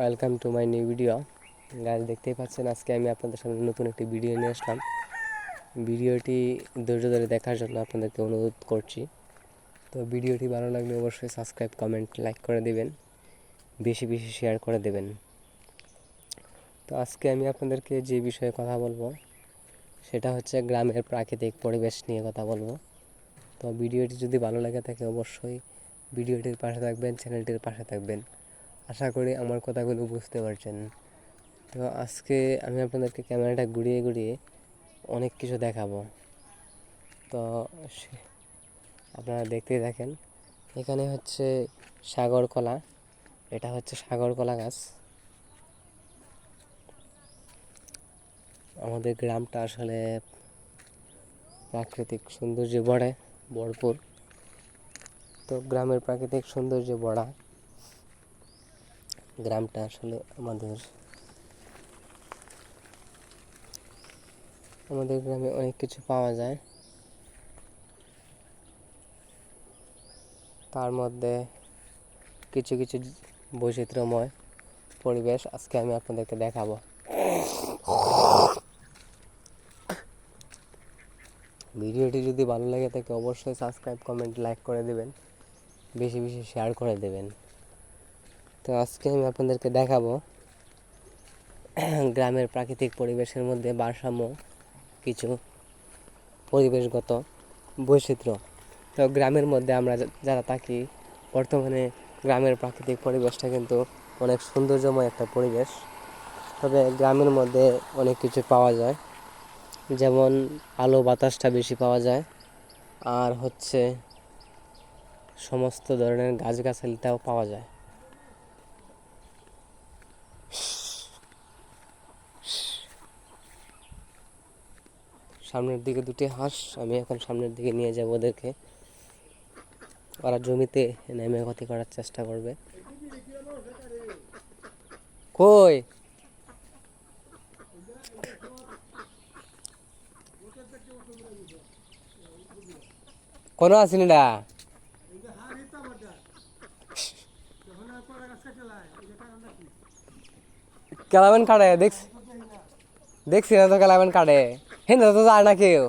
Welcome to my new video. Guys দেখতেই পাচ্ছেন আজকে আমি আপনাদের সামনে নতুন একটি ভিডিও নিয়ে আসলাম। ভিডিওটি ধৈর্য ধরে দেখার জন্য আপনাদেরকে অনুরোধ করছি। তো ভিডিওটি ভালো লাগলে অবশ্যই সাবস্ক্রাইব, কমেন্ট, লাইক করে দেবেন, বেশি বেশি শেয়ার করে দেবেন। তো আজকে আমি আপনাদেরকে যে বিষয়ে কথা বলবো সেটা হচ্ছে গ্রামের প্রাকৃতিক পরিবেশ নিয়ে কথা বলবো। তো ভিডিওটি যদি ভালো লাগে থাকে অবশ্যই ভিডিওটির পাশে থাকবেন, চ্যানেলটির পাশে থাকবেন। আশা করি আমার কথাগুলো বুঝতে পারছেন। তো আজকে আমি আপনাদেরকে ক্যামেরাটা ঘুরিয়ে ঘুরিয়ে অনেক কিছু দেখাবো। তো আপনারা দেখতেই থাকেন। এখানে হচ্ছে সাগর কলা, এটা হচ্ছে সাগর কলা গাছ। আমাদের গ্রামটা আসলে প্রাকৃতিক সৌন্দর্যে ভরপুর। তো গ্রামের প্রাকৃতিক সৌন্দর্যে ভরা গ্রামটা আসলে আমাদের গ্রামে অনেক কিছু পাওয়া যায়। তার মধ্যে কিছু কিছু বৈচিত্র্যময় পরিবেশ আজকে আমি আপনাদেরকে দেখাবো। ভিডিওটি যদি ভালো লাগে থাকে অবশ্যই সাবস্ক্রাইব, কমেন্ট, লাইক করে দেবেন, বেশি বেশি শেয়ার করে দেবেন। তো আজকে আমি আপনাদেরকে দেখাবো গ্রামের প্রাকৃতিক পরিবেশের মধ্যে ভারসাম্য, কিছু পরিবেশগত বৈচিত্র্য। তো গ্রামের মধ্যে আমরা যারা থাকি, বর্তমানে গ্রামের প্রাকৃতিক পরিবেশটা কিন্তু অনেক সৌন্দর্যময় একটা পরিবেশ। তবে গ্রামের মধ্যে অনেক কিছু পাওয়া যায়, যেমন আলো বাতাসটা বেশি পাওয়া যায়, আর হচ্ছে সমস্ত ধরনের গাছগাছালিটাও পাওয়া যায়। সামনের দিকে দুটি হাঁস, আমি এখন সামনের দিকে নিয়ে যাব ওদেরকে। ওরা জমিতে নেমে ক্ষতি করার চেষ্টা করবে। কই কোনো আসিনি না, কেলাবেন কাটে দেখছি না তো, কেলাবেন কাটে হিন্দু তো যায় না কেউ।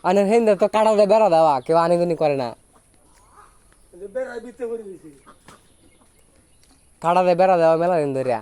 আনে হিন্দু তো কাটাতে বেড়া দেওয়া, কেউ আনিগুনি করে না, কাটাতে বেড়া দেওয়া মেলা দিন ধরিয়া।